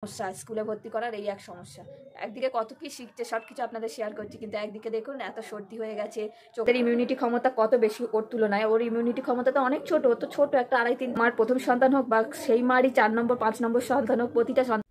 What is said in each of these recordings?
সমস্যা, স্কুলে ভর্তি করার এই এক সমস্যা। একদিকে কত কি শিখছে, সব কিছু আপনাদের শেয়ার করছি, কিন্তু একদিকে দেখুন এত সর্দি হয়ে গেছে। চোখের ইমিউনিটি ক্ষমতা কত বেশি ওর তুলনায়, ওর ইমিউনিটি ক্ষমতা তো অনেক ছোট, ও তো ছোট একটা 2.5-3 মার প্রথম সন্তান হোক বা সেই মারই 4 নম্বর 5 নম্বর সন্তান হোক, প্রতিটা সন্তান।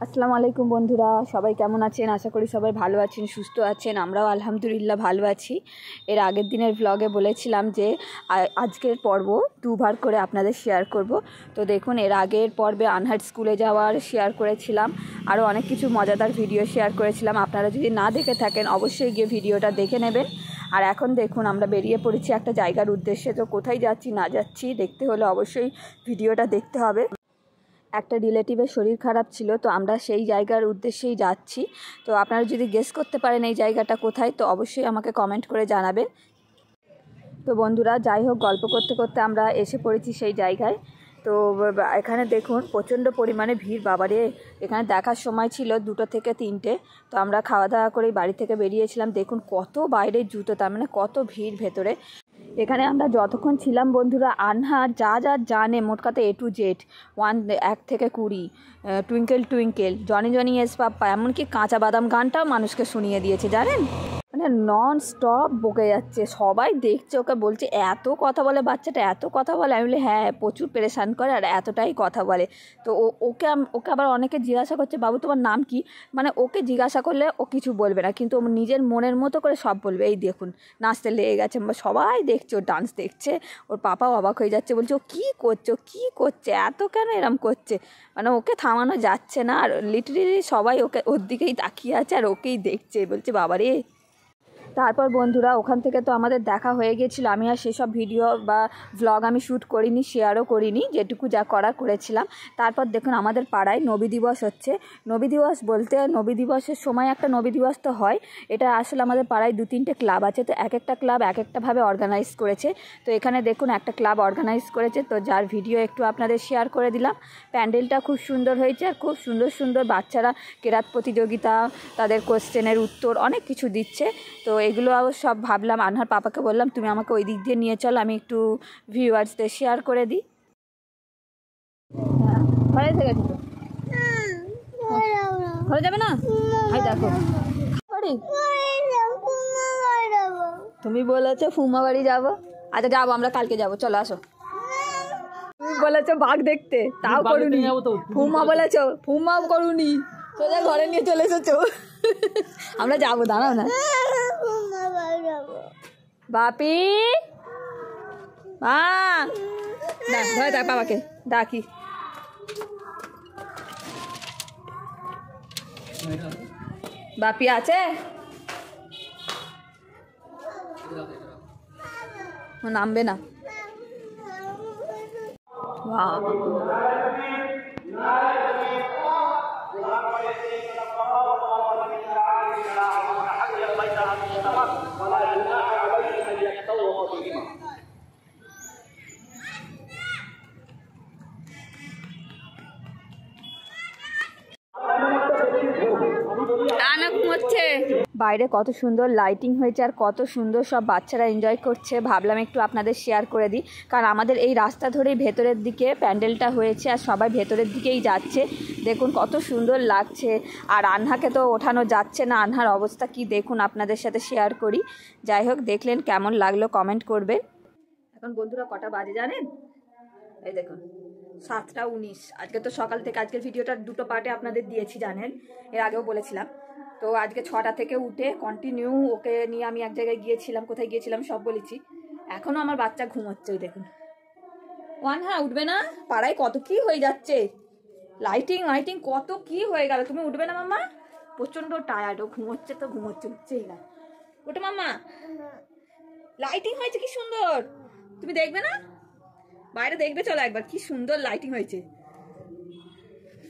আসসালামু আলাইকুম বন্ধুরা, সবাই কেমন আছেন? আশা করি সবাই ভালো আছেন, সুস্থ আছেন। আমরাও আলহামদুলিল্লাহ ভালো আছি। এর আগের দিনের ব্লগে বলেছিলাম যে আজকের পর্ব 2 ভাগ করে আপনাদের শেয়ার করব। তো দেখুন, এর আগের পর্বে আনহার স্কুলে যাওয়ার শেয়ার করেছিলাম, আরও অনেক কিছু মজাদার ভিডিও শেয়ার করেছিলাম। আপনারা যদি না দেখে থাকেন অবশ্যই গিয়ে ভিডিওটা দেখে নেবেন। আর এখন দেখুন আমরা বেরিয়ে পড়েছি একটা জায়গার উদ্দেশ্যে। তো কোথায় যাচ্ছি না যাচ্ছি দেখতে হলে অবশ্যই ভিডিওটা দেখতে হবে। একটা রিলেটিভের শরীর খারাপ ছিল, তো আমরা সেই জায়গার উদ্দেশ্যেই যাচ্ছি। তো আপনারা যদি গেস করতে পারেন এই জায়গাটা কোথায়, তো অবশ্যই আমাকে কমেন্ট করে জানাবেন। তো বন্ধুরা, যাই হোক, গল্প করতে করতে আমরা এসে পড়েছি সেই জায়গায়। তো এখানে দেখুন প্রচণ্ড পরিমাণে ভিড়, বাবারে। এখানে দেখার সময় ছিল 2টো থেকে 3টে। তো আমরা খাওয়া দাওয়া করেই বাড়ি থেকে বেরিয়েছিলাম। দেখুন কত বাইরের জুতো, তার মানে কত ভিড় ভেতরে। এখানে আমরা যতক্ষণ ছিলাম বন্ধুরা, আনহা যা যা জানে মোট কথা A to Z, 1 থেকে 20, twinkle twinkle, Johnny Johnny yes papa, এমনকি কাঁচা বাদাম গানটাও মানুষকে শুনিয়ে দিয়েছে, জানেন। মানে নন স্টপ বকে যাচ্ছে, সবাই দেখছে ওকে, বলছে এত কথা বলে বাচ্চাটা, এত কথা বলে। আমি বলি হ্যাঁ, প্রচুর পেরেশান করে আর এতটাই কথা বলে। তো ওকে আবার অনেকে জিজ্ঞাসা করছে, বাবু তোমার নাম কি? মানে ওকে জিজ্ঞাসা করলে ও কিছু বলবে না, কিন্তু ও নিজের মনের মতো করে সব বলবে। এই দেখুন নাচতে লেগে গেছে, সবাই দেখছে, ওর ডান্স দেখছে। ওর পাপাও অবাক হয়ে যাচ্ছে, বলছে ও কী করছে, ও কী করছে, এত কেন এরম করছে। মানে ওকে থামানো যাচ্ছে না, আর লিটারেলি সবাই ওর দিকেই তাকিয়ে আছে আর ওকেই দেখছে। বলছে বাবারে। তারপর বন্ধুরা ওখান থেকে তো আমাদের দেখা হয়ে গিয়েছিল। আমি আর সেসব ভিডিও বা ভ্লগ আমি শ্যুট করিনি, শেয়ারও করিনি, যেটুকু যা করার করেছিলাম। তারপর দেখুন আমাদের পাড়ায় নবী দিবস হচ্ছে। নবী দিবস বলতে, নবী দিবসের সময় একটা নবী দিবস তো হয়। এটা আসলে আমাদের পাড়ায় 2-3টে ক্লাব আছে, তো এক একটা ক্লাব এক একটাভাবে অর্গানাইজ করেছে। তো এখানে দেখুন একটা ক্লাব অর্গানাইজ করেছে, তো যার ভিডিও একটু আপনাদের শেয়ার করে দিলাম। প্যান্ডেলটা খুব সুন্দর হয়েছে, আর খুব সুন্দর সুন্দর বাচ্চারা কেরাত প্রতিযোগিতা, তাদের কোশ্চেনের উত্তর অনেক কিছু দিচ্ছে। তো এগুলো সব ভাবলাম, আনহার পাপাকে বললাম তুমি আমাকে ওই দিক দিয়ে নিয়ে চল, আমি একটু ভিউয়ার্সদের শেয়ার করে দিই। ঘরে থেকে তো ঘরে যাবে না? ভাই দেখো, তুমি বলেছো ফুমা বাড়ি যাবো। আচ্ছা যাবো, আমরা কালকে যাবো, চলো আসো। তুমি বলেছো বাঘ দেখতে, তাও করুনি। ফুমা বলেছো, ফুমাও করুনি, সোজা ঘরে নিয়ে চলে এসেছো। আমরা যাবো, দাঁড়াও না। বাপি, মা, ধরে থাক, বাবাকে ডাকি। বাপি আছে? নামবে না। বাইরে কত সুন্দর লাইটিং হয়েছে আর কত সুন্দর সব বাচ্চারা এনজয় করছে। ভাবলাম একটু আপনাদের শেয়ার করে দিই, কারণ আমাদের এই রাস্তা ধরেই ভেতরের দিকে প্যান্ডেলটা হয়েছে আর সবাই ভেতরের দিকেই যাচ্ছে। দেখুন কত সুন্দর লাগছে। আর আনহাকে তো ওঠানো যাচ্ছে না, আনহার অবস্থা কি দেখুন, আপনাদের সাথে শেয়ার করি। যাই হোক, দেখলেন কেমন লাগলো কমেন্ট করবেন। এখন বন্ধুরা কটা বাজে জানেন? এই দেখুন 7টা 19। আজকে তো সকাল থেকে, আজকের ভিডিওটা 2টো পার্টে আপনাদের দিয়েছি জানেন, এর আগেও বলেছিলাম। তো আজকে 6টা থেকে উঠে কন্টিনিউ ওকে নিয়ে আমি এক জায়গায় গিয়েছিলাম, কোথায় গিয়েছিলাম সব বলেছি। এখনও আমার বাচ্চা ঘুমোচ্ছে, ওই দেখুন। হ্যাঁ উঠবে না? পাড়ায় কত কি হয়ে যাচ্ছে, লাইটিং লাইটিং কত কি হয়ে গেল। তুমি উঠবে না মাম্মা? প্রচণ্ড টায়ার্ড, ও ঘুমোচ্ছে তো ঘুমোচ্ছে, উঠছেই না। ওটা মাম্মা, লাইটিং হয়েছে কি সুন্দর, তুমি দেখবে না? বাইরে দেখবে, চলো একবার, কি সুন্দর লাইটিং হয়েছে,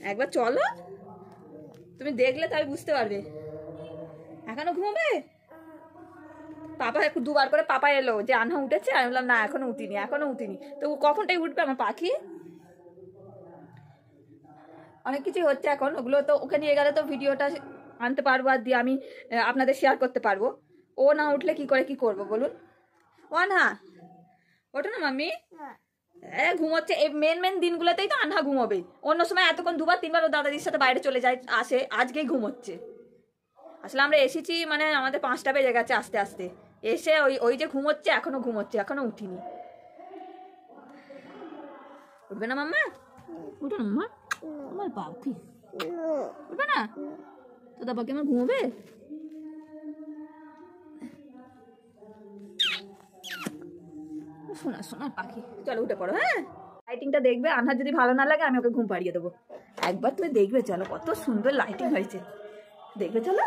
একবার চলো, তুমি দেখলে তবে বুঝতে পারবে। এখনো ঘুমাবে? পাপা 2বার করে পাপা এলো যে আনহা উঠেছে, আমি বললাম না এখনো উঠিনি। তো কখনটাই উঠবে আমার পাখি? অনেক কিছু হচ্ছে এখন, ওগুলো তো ওকে নিয়ে গেলে তো ভিডিওটা আনতে পারবো আর দিয়ে আমি আপনাদের শেয়ার করতে পারবো। ও না উঠলে কি করে কি করবো বলুন? হ্যাঁ ওঠো না মাম্মি, ঘুমোচ্ছে। এই মেন দিনগুলোতেই তো আনহা ঘুমোবে, অন্য সময় এতক্ষণ 2-3 বার ও দাদাদির সাথে বাইরে চলে যায় আসে, আজকেই ঘুমোচ্ছে। আসলে আমরা এসেছি মানে আমাদের 5টা বেজে গেছে আস্তে আস্তে, এসে ওই যে ঘুমোচ্ছে, এখনো ঘুমোচ্ছে, এখনো উঠিনি। উঠবে না মাম্মা? উঠো না মাম্মা, আমার বাবু উঠবে না তো? দাবাকে আমার ঘুমোবে? সোনার পাখি, চলো উঠে পড়ো। হ্যাঁ, লাইটিংটা দেখবে, আনহার যদি ভালো না লাগে আমি ওকে ঘুম পাড়িয়ে দেবো। একবার তুমি দেখবে, চলো কত সুন্দর লাইটিং হয়েছে, দেখবে চলো।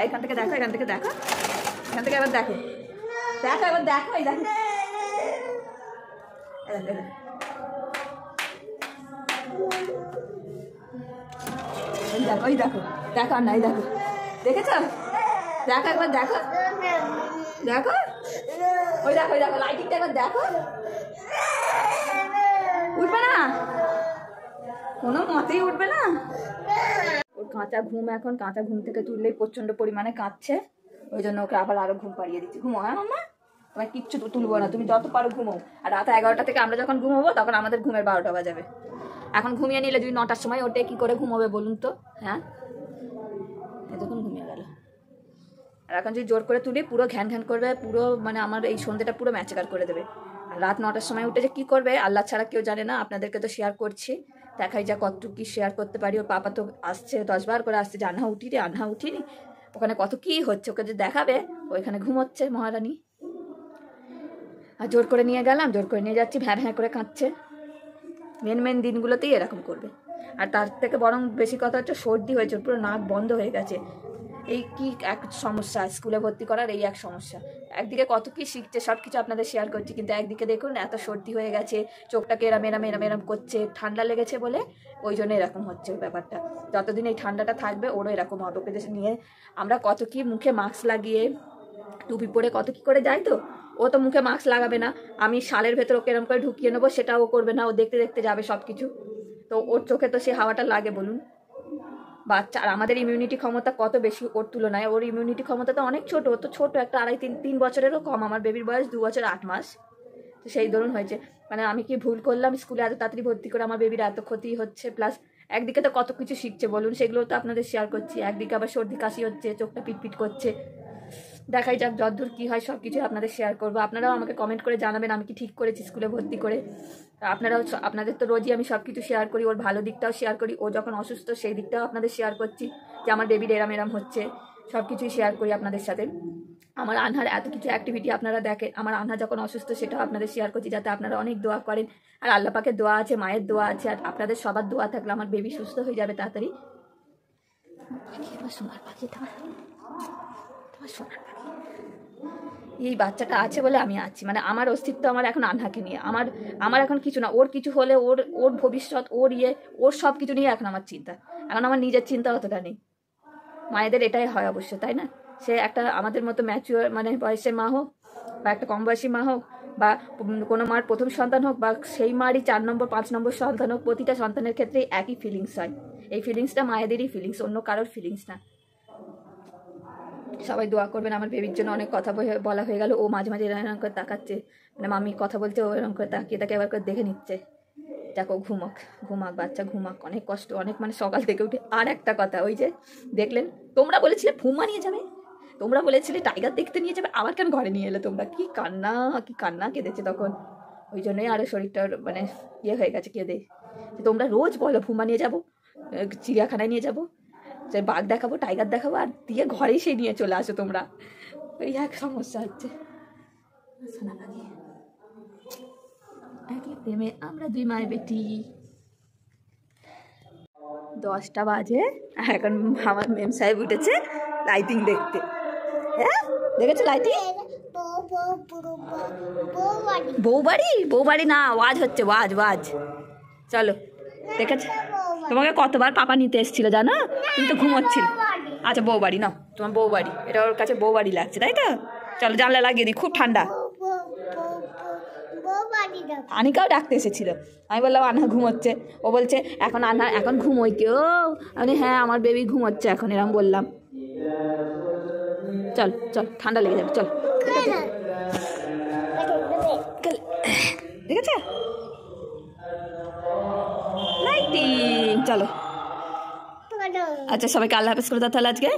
এখান থেকে দেখো, এখান থেকে দেখো, এখান থেকে এবার দেখো, দেখো এবার দেখো, এই দেখো, দেখো, এই দেখো, দেখো আর নাই, দেখো, দেখেছো? দেখো একবার, দেখো দেখো, ওই দেখো, ওই দেখো লাইটিংটা একবার দেখো। উঠবে না, কোনো মতেই উঠবে না। ওর কাঁচা ঘুম, এখন কাঁচা ঘুম থেকে তুললেই প্রচন্ড পরিমাণে কাঁদছে, ওই জন্য ওকে আবার আরো ঘুম পাড়িয়ে দিচ্ছি। ঘুমো, হ্যাঁ মাম্মা, তোমার কিচ্ছু তুলবো না, তুমি যত পারো ঘুমো। আর রাত 11টা থেকে আমরা যখন ঘুমোবো তখন আমাদের ঘুমের 12টা বাজাবে। এখন ঘুমিয়ে নিলে যদি 9টার সময় ওঠে কি করে ঘুমোবে বলুন তো? হ্যাঁ, এতক্ষণ ঘুমিয়ে গেল। আর এখন যদি জোর করে তুলি পুরো ঘ্যান ঘ্যান করবে, পুরো মানে আমার এই সন্ধ্যেটা পুরো ম্যাচেকার করে দেবে। আর রাত 9টার সময় উঠে যে কী করবে আল্লাহ ছাড়া কেউ জানে না, আপনাদেরকে তো শেয়ার করছি, দেখাই যা কতটুকু কী শেয়ার করতে পারি। ওর পাপা তো আসছে 10 বার করে আসছে যে আনহা উঠিনি, আনহা উঠিনি, ওখানে কত কী হচ্ছে ওকে যে দেখাবে, ওইখানে ঘুমোচ্ছে মহারানী। আর জোর করে নিয়ে গেলাম, জোর করে নিয়ে যাচ্ছি, ভ্যাঁ ভ্যাঁ করে কাঁদছে। মেন দিনগুলোতেই এরকম করবে। আর তার থেকে বরং বেশি কথা হচ্ছে সর্দি হয়েছে, পুরো নাক বন্ধ হয়ে গেছে। এই কি এক সমস্যা, স্কুলে ভর্তি করার এই এক সমস্যা। একদিকে কত কি শিখছে, সব কিছু আপনাদের শেয়ার করছি, কিন্তু একদিকে দেখুন এত সর্দি হয়ে গেছে, চোখটাকে এরাম করছে, ঠান্ডা লেগেছে বলে, ওই জন্য এরকম হচ্ছে ব্যাপারটা। যতদিন এই ঠান্ডাটা থাকবে ওরও এরকম হবে। ওকে যে নিয়ে আমরা কত কি মুখে মাস্ক লাগিয়ে টুপি পরে কত কি করে যাই, তো ও তো মুখে মাস্ক লাগাবে না, আমি শালের ভেতর ওকে এরম করে ঢুকিয়ে নেবো, সেটাও ও করবে না, ও দেখতে দেখতে যাবে সব কিছু। তো ওর চোখে তো সে হাওয়াটা লাগে বলুন। বাচ্চা, আর আমাদের ইমিউনিটি ক্ষমতা কত বেশি ওর তুলনায়, ওর ইমিউনিটি ক্ষমতা তো অনেক ছোট, ও তো ছোট, একটা 2.5-3 বছরেরও কম। আমার বেবির বয়স 2 বছর 8 মাস। তো সেই ধরুন হয়েছে, মানে আমি কি ভুল করলাম স্কুলে এত তাড়াতাড়ি ভর্তি করে আমার বেবির এত ক্ষতি হচ্ছে? প্লাস একদিকে তো কত কিছু শিখছে বলুন, সেগুলো তো আপনাদের শেয়ার করছি, একদিকে আবার সর্দি কাশি হচ্ছে, চোখটা পিটপিট করছে। দেখাই যাক যতদূর কী হয়, সব কিছু আপনাদের শেয়ার করবো। আপনারাও আমাকে কমেন্ট করে জানাবেন আমি কি ঠিক করেছি স্কুলে ভর্তি করে। আপনারাও, আপনাদের তো রোজই আমি সব কিছু শেয়ার করি, ওর ভালো দিকটাও শেয়ার করি, ও যখন অসুস্থ সেই দিকটাও আপনাদের শেয়ার করছি, যে আমার বেবির এরাম হচ্ছে, সব কিছুই শেয়ার করি আপনাদের সাথে। আমার আনহার এত কিছু অ্যাক্টিভিটি আপনারা দেখেন, আমার আনহা যখন অসুস্থ সেটাও আপনাদের শেয়ার করছি, যাতে আপনারা অনেক দোয়া করেন। আর আল্লাহ পাকের দোয়া আছে, মায়ের দোয়া আছে, আর আপনাদের সবার দোয়া থাকলে আমার বেবি সুস্থ হয়ে যাবে তাড়াতাড়ি। সোনার পাখি, তোমার সোনার পাখি, এই বাচ্চাটা আছে বলে আমি আছি, মানে আমার অস্তিত্ব আমার এখন আনহাকে নিয়ে। আমার এখন কিছু না, ওর কিছু হলে ওর ভবিষ্যৎ, ওর সব কিছু নিয়ে এখন আমার চিন্তা। এখন আমার নিজের চিন্তা অতটা নেই। মায়েদের এটাই হয় অবশ্য, তাই না? সে একটা আমাদের মতো ম্যাচিওর মানে বয়সের মা হোক, বা একটা কম বয়সী মা হোক, বা কোনো মার প্রথম সন্তান হোক, বা সেই মারই 4 নম্বর 5 নম্বর সন্তান হোক, প্রতিটা সন্তানের ক্ষেত্রেই একই ফিলিংস হয়। এই ফিলিংসটা মায়েদেরই ফিলিংস, অন্য কারোর ফিলিংস না। সবাই দোয়া করবেন আমার বেবির জন্য। অনেক কথা বলা হয়ে গেল, ও মাঝে মাঝে এরকম করে তাকাচ্ছে, মানে মাম্মি কথা বলছে, ও এরকম করে তাকিয়ে তাকে এবার করে দেখে নিচ্ছে। দেখো ঘুমাক বাচ্চা ঘুমাক, অনেক কষ্ট, অনেক মানে সকাল থেকে উঠে। আর একটা কথা, ওই যে দেখলেন, তোমরা বলেছিলে ফুমা নিয়ে যাবে, তোমরা বলেছিলে টাইগার দেখতে নিয়ে যাবে, আবার কেন ঘরে নিয়ে এলে তোমরা? কি কান্না কেঁদেছে তখন। ওই জন্যই আরও শরীরটা মানে ইয়ে হয়ে গেছে কেঁদে। তোমরা রোজ বলো ফুমা নিয়ে যাবো, চিড়িয়াখানায় নিয়ে যাবো, যে বাঘ দেখাবো, টাইগার দেখাবো, আর দিয়ে ঘরেই সেই নিয়ে চলে আসো তোমরা। এই এক সমস্যা হচ্ছে। সোনা পাখি, একই প্রেমে আমরা 2 মায়ের বেটি। 10টা বাজে, এখন আমার মেম সাহেব উঠেছে লাইটিং দেখতে। হ্যাঁ, দেখেছো লাইটিং? বউবাড়ি না, ওয়াজ হচ্ছে, ওয়াজ। চলো, দেখেছো? তোমাকে কতবার পাপা নিতে এসেছিল জানো, তুমি তো ঘুমোচ্ছিল। আচ্ছা বউবাড়ি নাও, তোমার বউবাড়ি, এটা ওর কাছে বউবাড়ি লাগছে, তাই তো? চলো জানলা লাগিয়ে দিই, খুব ঠান্ডা। আনিকাও ডাকতে এসেছিল, আমি বললাম আনহা ঘুমোচ্ছে, ও বলছে এখন ঘুমোই কেউ? আমি হ্যাঁ, আমার বেবি ঘুমোচ্ছে এখন, এরকম বললাম। চল ঠান্ডা লেগে যাবে, চল। ঠিক আছে, লাইটিং। চলো আচ্ছা, সবাইকে আল্লাহ হাফেজ করে দাও তাহলে আজকে।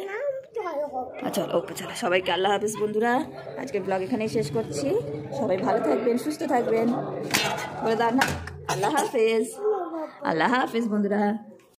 আচ্ছা ওকে, চলো সবাইকে আল্লাহ হাফেজ বন্ধুরা। আজকের ব্লগ এখানেই শেষ করছি। সবাই ভালো থাকবেন, সুস্থ থাকবেন, বলে দাও না আল্লাহ হাফেজ। আল্লাহ হাফেজ বন্ধুরা।